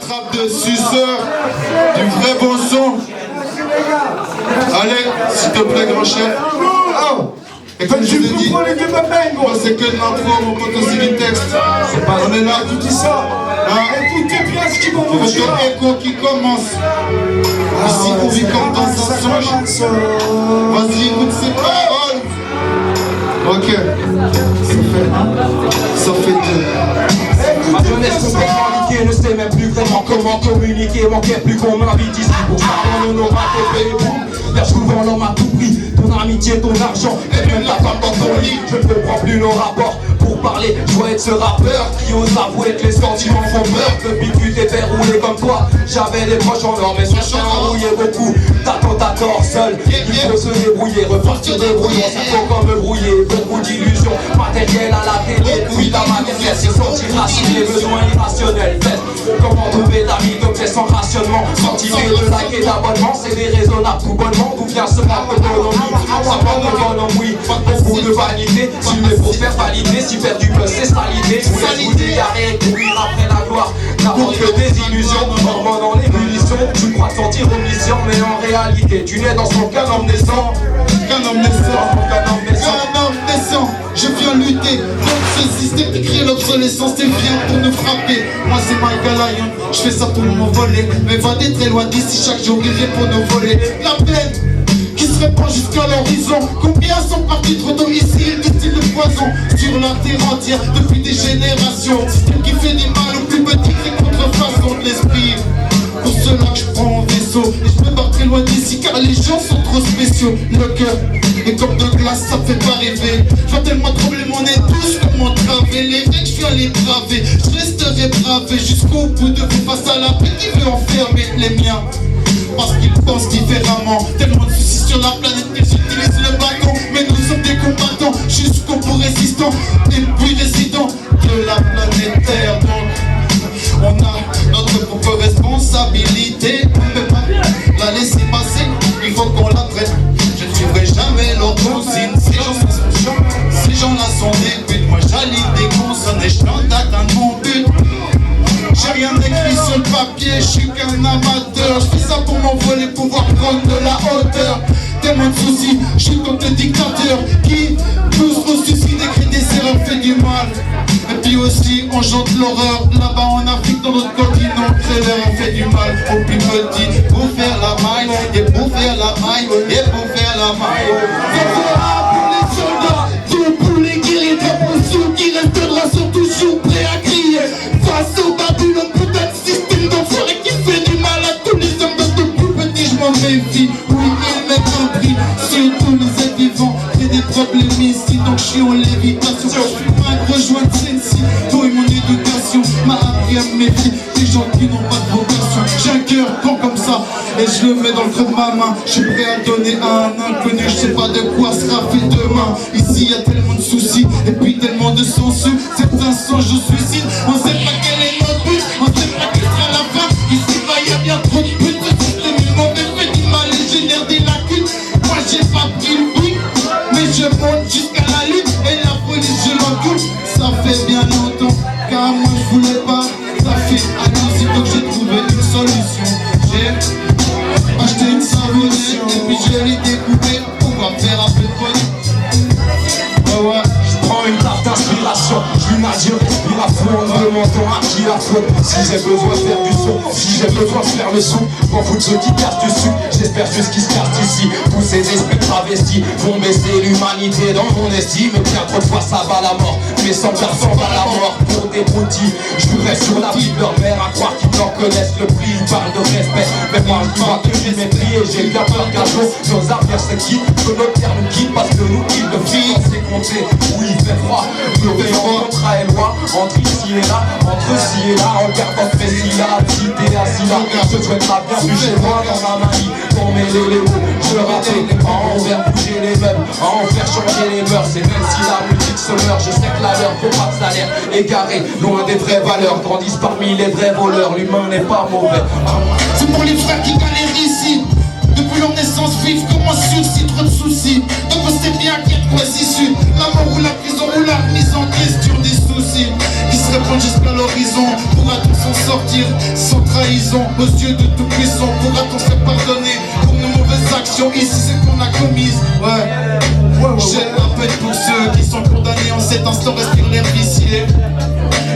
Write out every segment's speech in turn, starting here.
trappe de suceur, du vrai bon son. Allez, s'il te plaît, grand chef. Oh. Et comme je vous ai dit, moi c'est que de l'intro, mon pote aussi du texte. On est là, tout dit ça. Écoutez bien ce qu'ils vont vous dire. C'est l'écho qui commence. Ici, on vit comme dans un songe. Vas-y, écoute ces paroles. Ok. Ça fait deux. Ma jeunesse complètement niquée, ne sait même plus vraiment comment communiquer. Manquait plus qu'on m'invite ici pour parler, on aura fait et boum. Bien souvent l'homme a tout pris, ton amitié, ton argent, et même ta femme dans ton lit. Je ne comprends plus nos rapports. Pour parler, je dois être ce rappeur qui ose avouer que les sentiments font peur. Depuis que tu t'es fait rouler comme toi, j'avais des proches en or, mais certains rouillaient beaucoup. T'as tort seul, il faut se débrouiller, repartir des brouillons, ça faut comme me brouiller. Beaucoup d'illusions, matériel à la télé, puis ta matériel, c'est sentir racine, les besoins irrationnels. Comment trouver ta vie d'objet sans rationnement, quantité de like et d'abonnement, c'est déraisonnable tout bonnement. D'où vient ce manque d'autonomie, ça manque de bonhomme, oui, beaucoup de vanité, si mais pour faire valider, si faire du buzz c'est salité, vous laisse vous dégarer et courir après la gloire, n'apporte que des illusions, normand dans l'ébullition, tu crois te sentir omniscient, mais en réalité, tu n'es dans son qu'un homme naissant, qu'un homme naissant, je viens lutter contre ce système qui crée l'obsolescence, et vient pour nous frapper. Moi c'est Michael Lyon, je fais ça pour m'envoler, mais va d'être très loin d'ici, chaque jour il vient pour nous voler. La peine qui se répand jusqu'à l'horizon. Combien sont partis trop tôt ici, ils distillent le poison sur la terre entière depuis des générations. Système qui fait du mal aux plus petits, qui contrefaçon de l'esprit. Pour cela que je prends un vaisseau et je me barre très loin d'ici car les gens sont trop spéciaux. Le cœur est comme de glace, ça fait pas rêver. Je vois tellement de problèmes, on est tous comme entravés. Les règles, je viens les braver, je resterai bravé jusqu'au bout de vous face à la paix qui veut enfermer les miens. Parce qu'ils pensent différemment, tellement de soucis sur la planète qu'ils utilisent le bâton. Mais nous sommes des combattants, jusqu'au bout résistants, et puis résidents de la planète Terre. Donc on a notre propre responsabilité, on ne peut pas la laisser passer, il faut qu'on la traite. Je ne suivrai jamais leur consigne, ces gens sont chiants, ces gens-là sont des putes. Moi j'allie des consonnes et je tente d'atteindre mon but. J'ai rien écrit sur le papier, je suis qu'un amateur. Je fais ça pour m'envoler, pouvoir prendre de la hauteur. Tellement de soucis, je suis comme le dictateur qui pousse au suicide, écrit des erreurs, fait du mal. Et puis aussi, on chante l'horreur. Là-bas en Afrique, dans notre continent, trailer, on fait du mal aux plus petits. Pour faire la maille, et pour faire la maille, et pour faire la maille. C'est pour les soldats, tout pour les guerriers, drapeaux sous qui restera sont toujours prêts à crier. Face au Babylone, putain de système d'enfoiré qui fait du mal à tous les hommes de tout plus petit, je m'en méfie. Oui, il m'est compris, surtout les êtres vivants, j'ai des problèmes ici, donc je suis en lévitation. Je suis pas un gros joint de Sensi, toi et mon éducation m'a appris à me méfier des gens qui n'ont pas de vocation. J'ai un cœur grand comme ça, et je le mets dans le creux de ma main. Je suis prêt à donner à un inconnu, je sais pas de quoi sera fait demain. Ici y a tellement de soucis, et puis tellement de censure. Certains songent au suicide, on sait pas quel est notre but, on sait pas quelle sera la fin. Ici bah y a bien trop de buts, le système est mauvais, fait du mal et génère des lacunes. Moi j'ai pas pris le but, mais je monte jusqu'à la lutte, et la police je l'encule. Ça fait bien longtemps, car moi je voulais pas. Ça fait un an que j'ai trouvé une solution. J'ai acheté une savonnette, et puis je l'ai découpée pour pouvoir faire un peu de pognon. Ouais. Prends une tarte d'inspiration, je lui m'adire, il a fond, le menton à qui la faute. Si j'ai besoin de faire du son, si j'ai besoin de faire le son, m'en fous de ceux qui cachent dessus, j'espère juste qu'ils se cachent ici. Tous ces esprits travestis vont baisser l'humanité dans mon estime. Et bien trop de fois ça va la mort, mais sans faire s'en va la mort pour des broutilles. Je voudrais sur la vie de leur mère à croire qu'ils en connaissent le prix. Ils parlent de respect, mais moi je crois que j'ai mépris. Et j'ai bien peur qu'un jour nos arrières se quittent, que notre terre nous quitte parce que nous quitte de filles. C'est compté, oui il fait froid, le rayon contrat est loin, entre ici et là, entre ci et là, en gardant ce récit-là, cité à Silla. Je souhaite la bienvenue chez moi dans ma manie, pour mêler les mots, je rappelle, en faire bouger les meubles, en faire changer les mœurs. Et même si la musique se meurt, je sais que la leur faut pas de salaire, égaré, loin des vraies valeurs, grandissent parmi les vrais voleurs, l'humain n'est pas mauvais. C'est pour les frères qui galèrent ici, depuis leur naissance, vivent comme un sursis, trop de soucis. Donc on sait bien qu'il y a de quoi s'issu, la mort ou la prison. trahison ou la mise en question des soucis qui se répandent jusqu'à l'horizon. Pourra-t-on s'en sortir sans trahison aux yeux de tout puissant? Pourra-t-on se pardonner pour nos mauvaises actions? Ici c'est qu'on a commises. J'ai la peine pour ceux qui sont condamnés en cet instant respirent l'air vicié.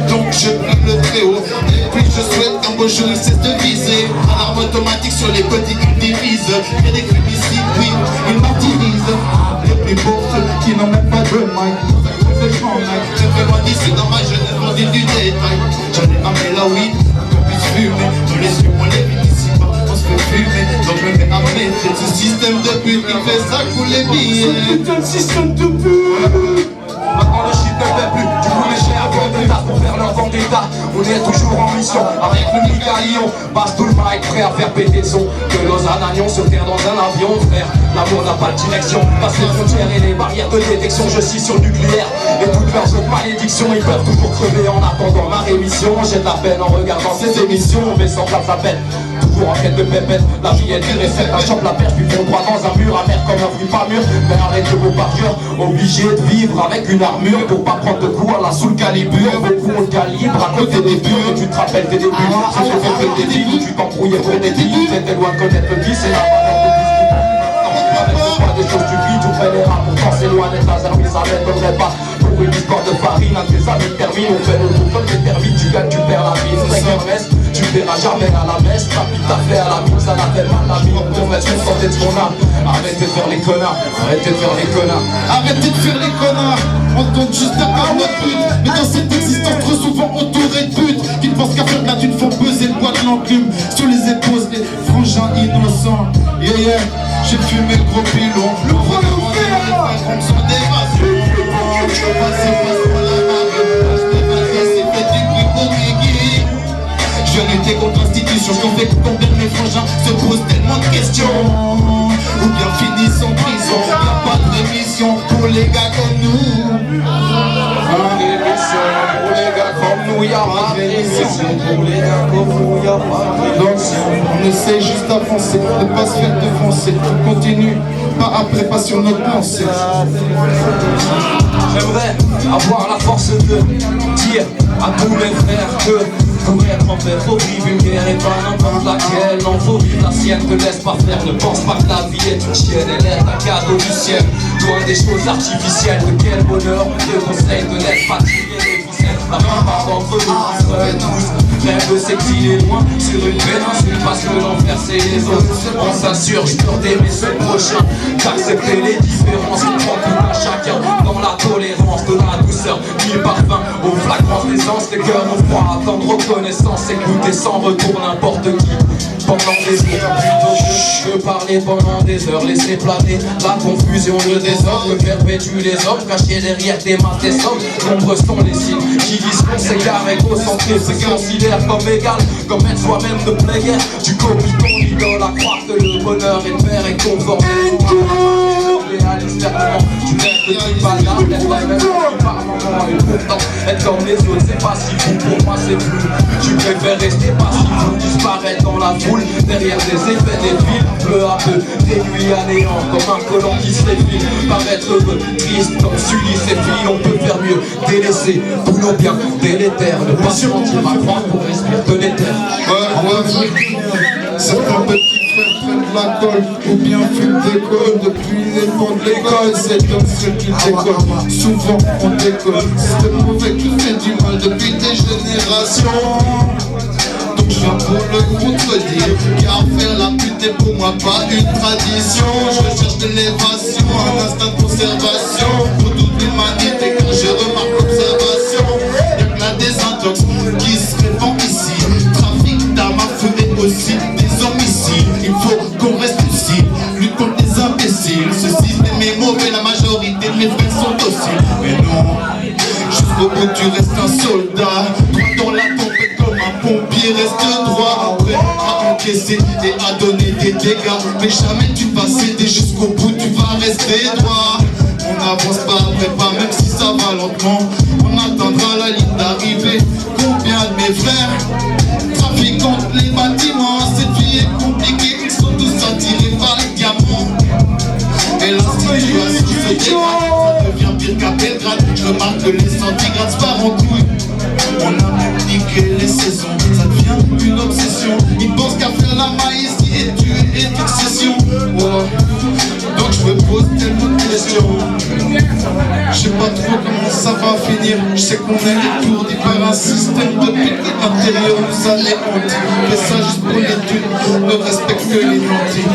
Donc je prends le très haut et puis je souhaite qu'un beau jour il cesse de viser. Alarme automatique sur les petits qui divisent. Il y a des crimes ici, oui, ils martyrisent les plus beaux, ceux qui n'ont même pas de mic. Je fais loin d'ici dans ma jeunesse, on dit du détail. J'en ai ramé la weed pour qu'on puisse fumer. Dans les yeux on les vit ici bas, on se fait fumer. Donc je me fais amener ce système de pute qui fait ça couler les billets. Putain de système de pute. Maintenant le shit ne fait plus, du coup les chers vendetta pour faire leur vendetta. On est toujours en mission avec le mic à Lyon. Passe tout le mic prêt à faire péter son. Que Lausanne à Lyon se terre dans un avion frère. L'amour n'a pas de direction, passe les frontières et les barrières de détection. Je suis sur le nucléaire et toutes leurs autres malédictions. Ils peuvent toujours crever en attendant ma rémission. J'ai de la peine en regardant ces émissions, mais sans place à peine. Toujours en quête de pépette, la vie est dure et faite. La chope la perche, puis font droit dans un mur, amer comme un fruit pas mûr. Mais arrête de vos par cœur, obligé de vivre avec une armure pour pas prendre de coups à la sous le calibre. Beaucoup ont le calibre à côté des buts. Et tu te rappelles tes débuts, c'est ce que fait tes débuts. Tu t'embrouillais pour des billes, t'étais loin de connaître le vice et la valeur de whisky. C'est pas des choses tu vis, tu fais les rats. Pourtant c'est loin d'être laser, mais ça m'étonnerait pas. Pour une histoire de farine, un de tes amis termine. On fait le tour comme des termites, tu gagnes, tu perds la vie. Tu verras jamais à la messe, papy t'a fait à la mine, ça n'a fait mal la vie. On te reste une santé de ton âme. Arrêtez de faire les connards, arrêtez de faire les connards. Arrêtez de faire les connards, on compte juste derrière notre but. Mais dans cette existence trop souvent entourée de putes qui ne pensent qu'à faire de la thune, font peser le poids de l'enclume sur les épaules des frangins innocents. Yeah yeah, j'ai fumé le gros pilon. Le premier rendez-vous des patrons sont des vases. Je passe pas la marque, c'est fait du bruit pour Guigui. Je luttais contre l'institution, je fais que combien de mes frangins se posent tellement de questions. Ou bien finissent en prison, y'a pas de rémission pour les gars comme nous. Pour les gars comme nous, y'a pas de rémission. Pour les gars comme nous, y'a pas de rémission. Donc on essaie juste d'avancer, de pas se faire défoncer. On continue, pas après, pas sur notre pensée. J'aimerais avoir la force de dire à tous mes frères que pour être en paix, faut vivre une guerre et pas n'importe laquelle. Non, faut vivre la sienne, te laisse pas faire. Ne pense pas que la vie est une chienne, elle est un cadeau du ciel. Loin des choses artificielles, de quel bonheur on te conseille de n'être pas tiré les ficelles. La plupart d'entre nous seraient tous rêvent de s'exiler loin sur une péninsule parce que l'enfer c'est les autres. On s'insurge pour d'aimer ce prochain, d'accepter les différences, prendre tout à chacun dans la tolérance de la douceur. Mille parfums aux flagrants d'essence, les cœurs ont froid, attendre reconnaissance, écouter sans retour n'importe qui. Pendant des jours, plutôt que de parler pendant des heures, laisser planer la confusion, le désordre que perpétuent les hommes cachés derrière des maths et sommes. Nombreux sont les signes qui disent qu'on s'égare égocentré, se considère comme égal, comme être soi-même de plaisir. Tu copies ton idole à croire que le bonheur est père et conforme. Réalise fermement, tu lèves le truc banal, laisse la même par moment. Et pourtant, être comme les autres, c'est pas si fou, pour moi c'est flou. Tu préfères rester passif ou disparaître dans la foule, derrière des effets des films, peu à peu, réduit à néant, comme un colon qui se défile. Paraître heureux, triste, comme Sully s'effile, on peut faire mieux, délaisser tous nos biens délétères, ne pas se mentir à croire pour respirer de l'éther. Certains petits frères prennent de la colle ou bien fument des cols depuis les bancs de l'école. C'est comme ceux qui décollent, souvent on décolle. C'est le mauvais qui fait du mal depuis des générations. Donc je viens pour le contredire, car faire la pute est pour moi pas une tradition. Je cherche de l'évasion, un instinct de conservation pour toute l'humanité, car je remarque l'observation. Y'a que la désintox qui se répand ici. Trafic d'armes à feu et aussi des homicides. Il faut qu'on reste lucide, lutte contre les imbéciles. Ce système est mauvais, la majorité de mes frères sont dociles. Mais non, jusqu'au bout tu restes un soldat, droit dans la tempête comme un pompier. Reste droit, prêt à encaisser et à donner des dégâts. Mais jamais tu vas céder, jusqu'au bout tu vas rester droit. On n'avance pas après pas, même si ça va lentement. On attendra la ligne d'arrivée. Combien de mes frères trafiquent contre les bâtiments? Cette vie est compliquée, ils sont tous attirés par les diamants. Et la situation se dégrade, ça devient pire qu'à Belgrade. Je la maïs qui est tué et toute session. Oh. Donc je me pose tellement de questions. Je sais pas trop comment ça va finir. Je sais qu'on est étourdi par un système de pique intérieur nous anéantit. Fais ça juste pour les thunes, ne respecte que les nantis.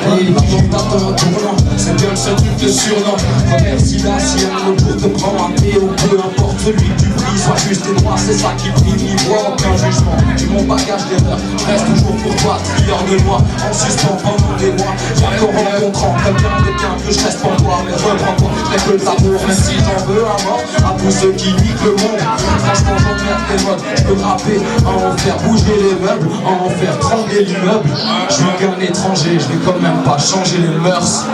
La porte attend un tournant, c'est bien le seul truc de surnom. Remercie la sienne pour te prendre un thé ou peu importe celui que tu pries. Sois juste et droit, c'est ça qui prime, n'y voit aucun jugement. Tu mon bagage d'erreur, je reste toujours pour toi, trieur de loi. En suspens pendant des mois, j'ai encore rencontrant très bien des biens que je reste en toi. Mais reprends-toi, je n'ai que le l'amour, même si j'en veux un mort à tous ceux qui niquent le monde. Franchement j'emmerde les modes, je peux rapper, à en faire bouger les meubles, à en faire trembler l'immeuble. Je suis qu'un étranger, je vais quand même pas changer les mœurs.